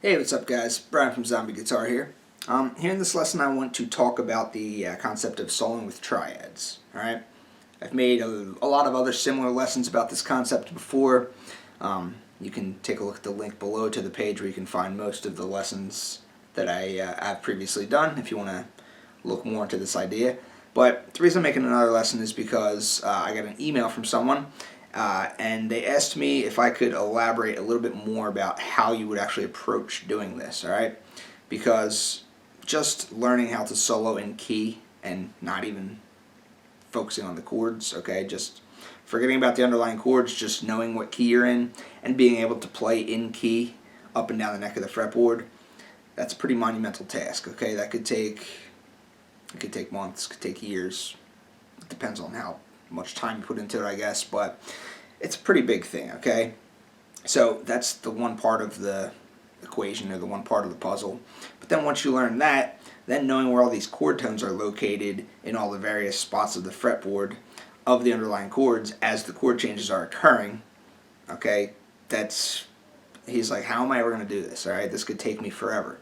Hey, what's up guys? Brian from Zombie Guitar here. Here in this lesson I want to talk about the concept of soloing with triads. Alright, I've made a lot of other similar lessons about this concept before. You can take a look at the link below to the page where you can find most of the lessons that I've previously done if you want to look more into this idea. But the reason I'm making another lesson is because I got an email from someone and they asked me if I could elaborate a little bit more about how you would actually approach doing this, alright? Because just learning how to solo in key and not even focusing on the chords, okay, just forgetting about the underlying chords, just knowing what key you're in and being able to play in key up and down the neck of the fretboard, that's a pretty monumental task, okay? That could take months, could take years. It depends on how much time you put into it, I guess, but it's a pretty big thing, okay? So that's the one part of the equation, or the one part of the puzzle. But then once you learn that, then knowing where all these chord tones are located in all the various spots of the fretboard of the underlying chords as the chord changes are occurring, okay, he's like, how am I ever going to do this, alright? This could take me forever.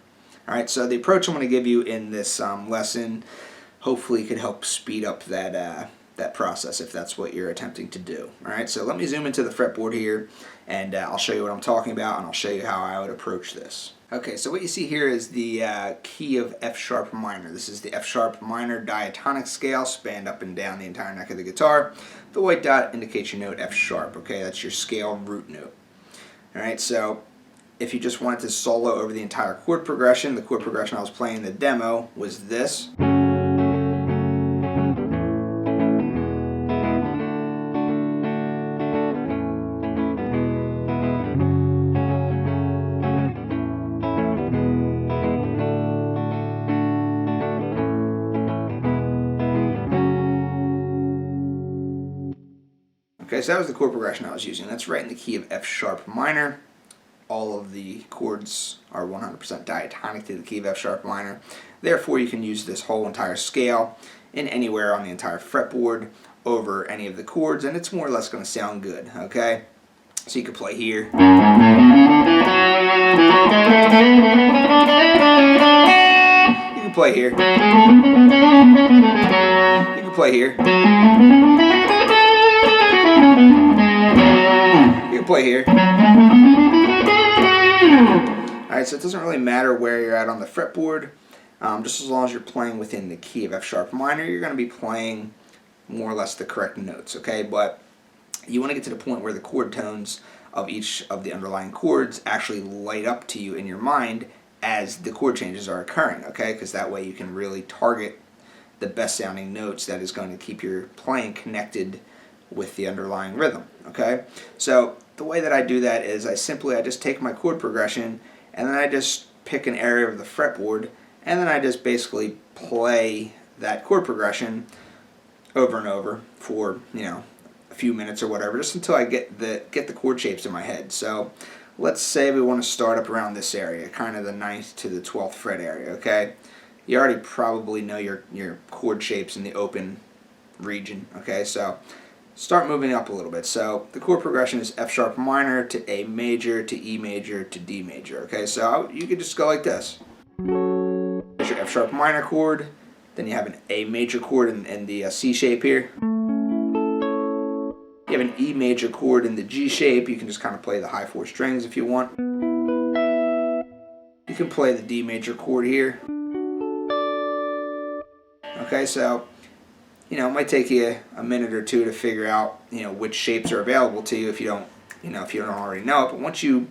Alright, so the approach I'm going to give you in this lesson hopefully could help speed up that process if that's what you're attempting to do. Alright, so let me zoom into the fretboard here and I'll show you what I'm talking about and I'll show you how I would approach this. Okay, so what you see here is the key of F sharp minor. This is the F sharp minor diatonic scale spanned up and down the entire neck of the guitar. The white dot indicates your note F sharp, okay? That's your scale root note. Alright, so if you just wanted to solo over the entire chord progression, the chord progression I was playing in the demo was this. Okay, so that was the chord progression I was using. That's right in the key of F sharp minor. All of the chords are 100% diatonic to the key of F sharp minor. Therefore, you can use this whole entire scale in anywhere on the entire fretboard over any of the chords, and it's more or less going to sound good, okay? So you can play here. You can play here. You can play here. You can play here. Alright, so it doesn't really matter where you're at on the fretboard, just as long as you're playing within the key of F sharp minor, you're going to be playing more or less the correct notes, okay? But you want to get to the point where the chord tones of each of the underlying chords actually light up to you in your mind as the chord changes are occurring, okay? Because that way you can really target the best sounding notes that is going to keep your playing connected with the underlying rhythm, okay? So the way that I do that is I just take my chord progression and then I just pick an area of the fretboard and then I just basically play that chord progression over and over for, you know, a few minutes or whatever, just until I get the chord shapes in my head. So let's say we want to start up around this area, kind of the 9th to the 12th fret area, okay? You already probably know your chord shapes in the open region, okay? So start moving up a little bit. So the chord progression is F sharp minor to A major to E major to D major, okay? So you could just go like this. There's your F sharp minor chord, then you have an A major chord in the C shape here. You have an E major chord in the G shape. You can just kind of play the high 4 strings if you want. You can play the D major chord here. Okay, so it might take you a minute or two to figure out which shapes are available to you if you don't already know it. But once you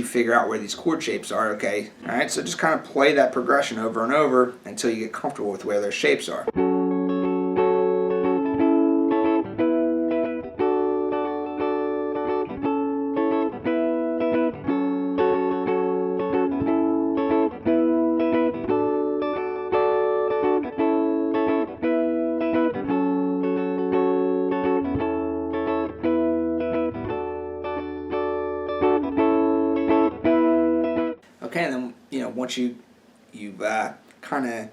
figure out where these chord shapes are, okay, all right, so just kind of play that progression over and over until you get comfortable with where those shapes are. Okay, and then once you've kind of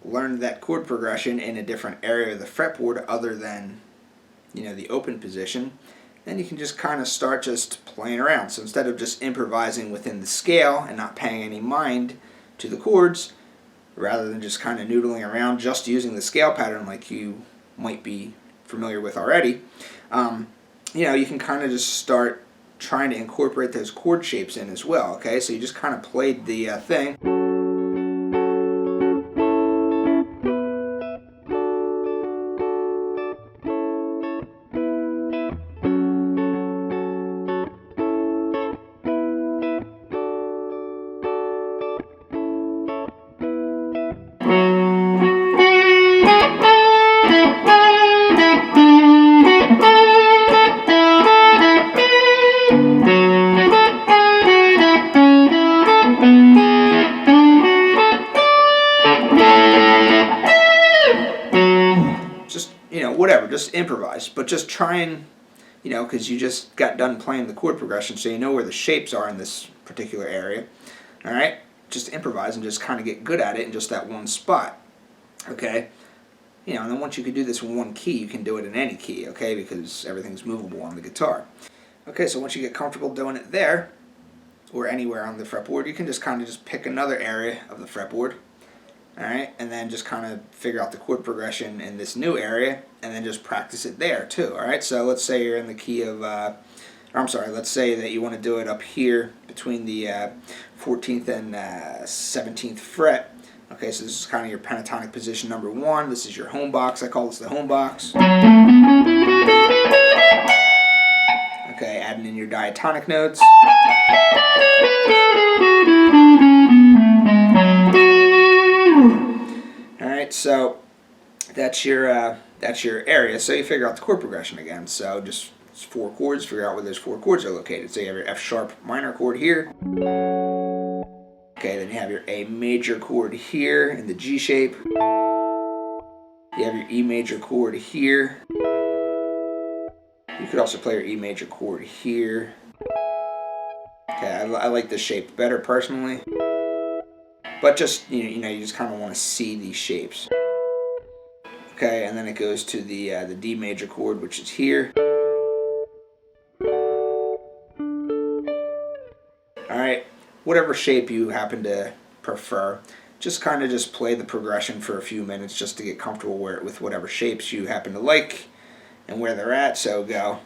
learned that chord progression in a different area of the fretboard other than the open position, then you can just kind of start just playing around. So instead of just improvising within the scale and not paying any mind to the chords, rather than just kind of noodling around just using the scale pattern like you might be familiar with already, you can kind of just start trying to incorporate those chord shapes in as well. Okay, so you just kind of played the thing. Whatever, just improvise, but just try and, because you just got done playing the chord progression, so you know where the shapes are in this particular area, all right? Just improvise and just kind of get good at it in just that one spot, okay? And then once you can do this in one key, you can do it in any key, okay, because everything's movable on the guitar. Okay, so once you get comfortable doing it there, or anywhere on the fretboard, you can just kind of just pick another area of the fretboard, alright, and then just kind of figure out the chord progression in this new area, and then just practice it there too, alright? So let's say you're in the key of, let's say that you want to do it up here between the 14th and 17th fret. Okay, so this is kind of your pentatonic position number 1. This is your home box. I call this the home box. Okay, adding in your diatonic notes. Alright, so that's your area. So you figure out the chord progression again. So just 4 chords, figure out where those 4 chords are located. So you have your F sharp minor chord here. Okay, then you have your A major chord here in the G shape. You have your E major chord here. You could also play your E major chord here. Okay, I like this shape better personally. But just, you just kind of want to see these shapes. Okay, and then it goes to the D major chord, which is here. Alright, whatever shape you happen to prefer, just kind of just play the progression for a few minutes just to get comfortable with whatever shapes you happen to like and where they're at, so go.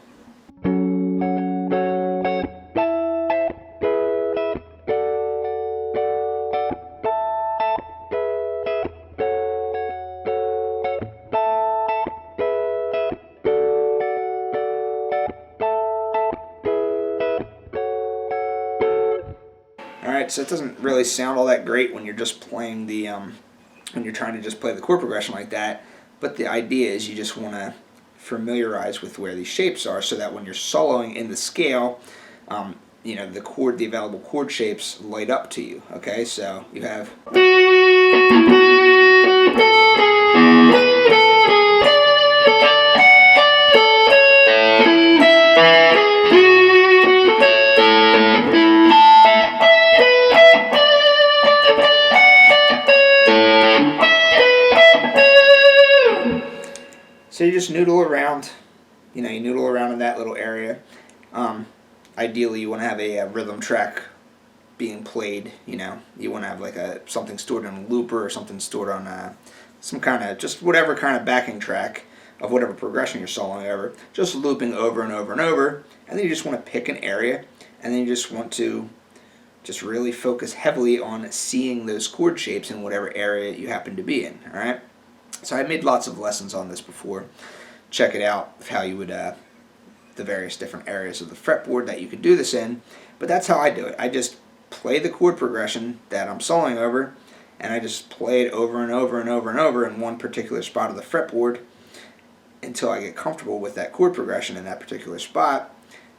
Alright, so it doesn't really sound all that great when you're just playing the, when you're trying to just play the chord progression like that, but the idea is you just want to familiarize with where these shapes are so that when you're soloing in the scale, the available chord shapes light up to you, okay? So you have... So you just noodle around, you noodle around in that little area. Ideally, you want to have a rhythm track being played. You want to have like something stored on a looper or something stored on some kind of, just whatever kind of backing track of whatever progression you're soloing over, just looping over and over and over. And then you just want to pick an area, and then you just want to just really focus heavily on seeing those chord shapes in whatever area you happen to be in. All right. So I made lots of lessons on this before. Check it out of how you would the various different areas of the fretboard that you could do this in. But that's how I do it. I just play the chord progression that I'm soloing over, and I just play it over and over and over and over in one particular spot of the fretboard until I get comfortable with that chord progression in that particular spot.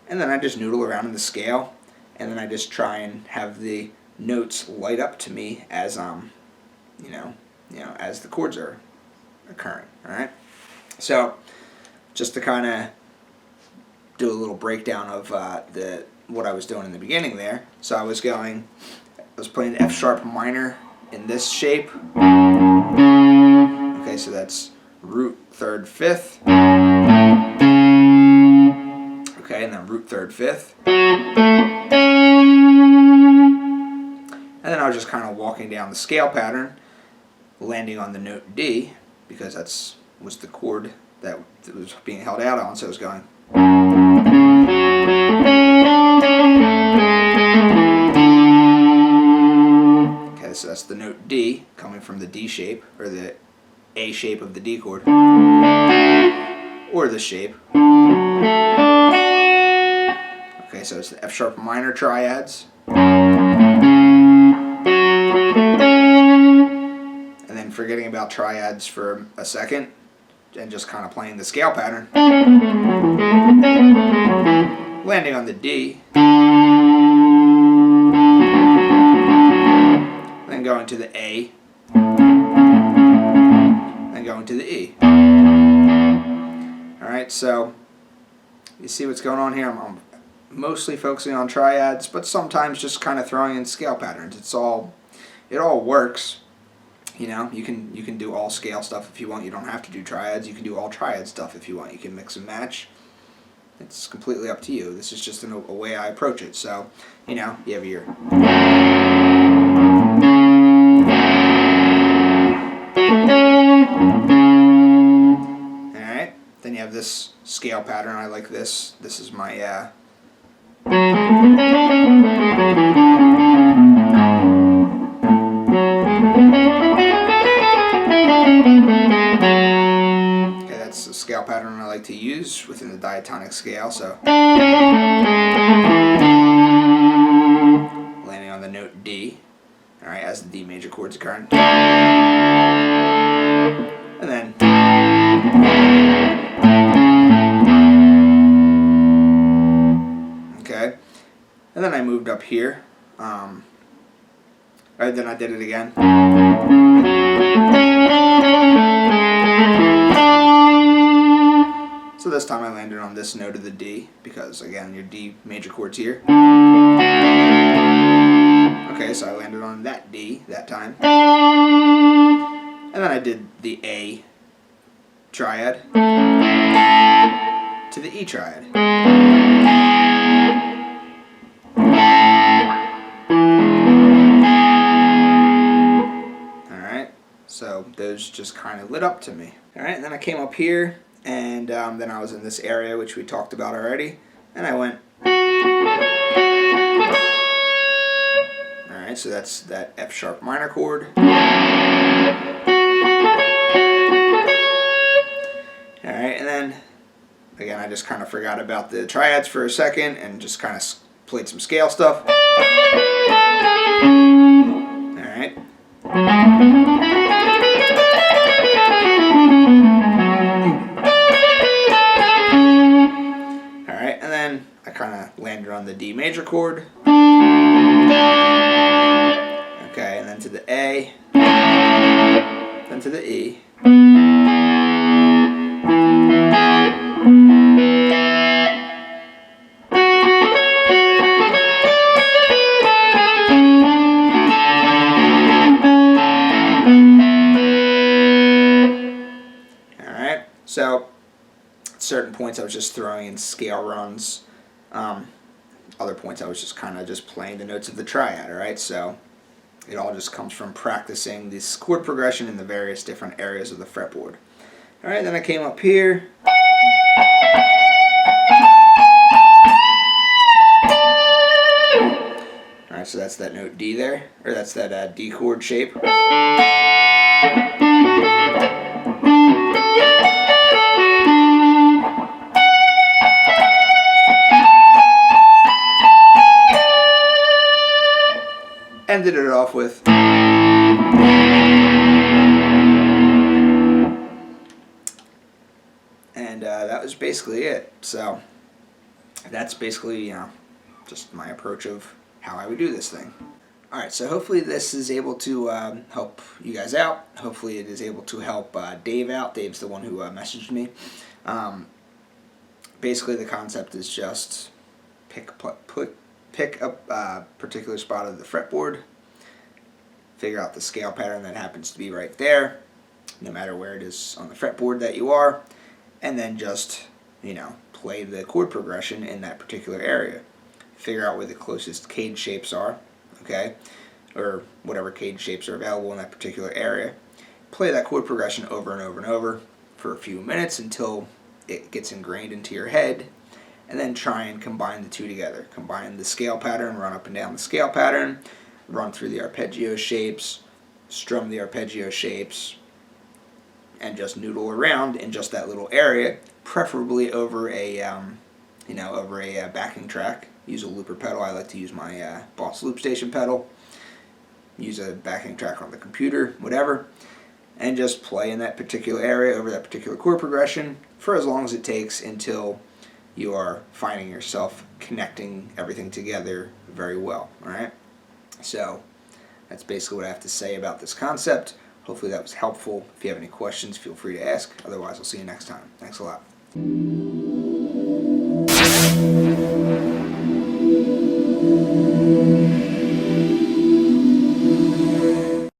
And then I just noodle around in the scale, and then I just try and have the notes light up to me as as the chords are occurring. All right. So just to kind of do a little breakdown of what I was doing in the beginning there. So I was playing the F sharp minor in this shape. Okay, so that's root third fifth. Okay, and then root third fifth. And then I was just kind of walking down the scale pattern, landing on the note D, because that was the chord that was being held out on, so it was going. Okay, so that's the note D coming from the D shape, or the A shape of the D chord, or the shape. Okay, so it's the F sharp minor triads. And then forgetting about triads for a second, and just kind of playing the scale pattern. Landing on the D. Then going to the A. Then going to the E. Alright, so you see what's going on here? I'm mostly focusing on triads, but sometimes just kind of throwing in scale patterns. It all works. You know, you can do all scale stuff if you want. You don't have to do triads. You can do all triad stuff if you want. You can mix and match. It's completely up to you. This is just a way I approach it. So, you have your alright. Then you have this scale pattern. I like this. This is my that's the scale pattern I like to use within the diatonic scale. So landing on the note D, alright, as the D major chords occur. And then okay. And then I moved up here. Alright, then I did it again. So this time I landed on this note of the D, because again, your D major chord's here. Okay, so I landed on that D that time. And then I did the A triad to the E triad. Alright, so those just kind of lit up to me. Alright, and then I came up here, and then I was in this area which we talked about already, and I went. Alright, so that's that F sharp minor chord. Alright, and then again I just kind of forgot about the triads for a second and just kind of played some scale stuff. Alright. Alright, and then I kind of landed on the D major chord. Okay, and then to the A, then to the E. Alright, so at certain points I was just throwing in scale runs. Other points I was just kind of just playing the notes of the triad, alright? So it all just comes from practicing this chord progression in the various different areas of the fretboard. Alright, then I came up here. Alright, Alright, so that's that note D there, or that's that D chord shape. Ended it off with. And that was basically it. So that's basically, just my approach of how I would do this thing. Alright, so hopefully this is able to help you guys out. Hopefully it is able to help Dave out. Dave's the one who messaged me. Basically the concept is just pick up a particular spot of the fretboard, figure out the scale pattern that happens to be right there, no matter where it is on the fretboard that you are, and then just, play the chord progression in that particular area. Figure out where the closest cage shapes are, okay, or whatever cage shapes are available in that particular area. Play that chord progression over and over and over for a few minutes until it gets ingrained into your head, and then try and combine the two together. Combine the scale pattern, run up and down the scale pattern, run through the arpeggio shapes, strum the arpeggio shapes, and just noodle around in just that little area, preferably over a backing track. Use a looper pedal. I like to use my Boss Loop Station pedal. Use a backing track on the computer, whatever, and just play in that particular area over that particular chord progression for as long as it takes until you are finding yourself connecting everything together very well. Alright? So that's basically what I have to say about this concept. Hopefully that was helpful. If you have any questions, feel free to ask. Otherwise, I'll see you next time. Thanks a lot.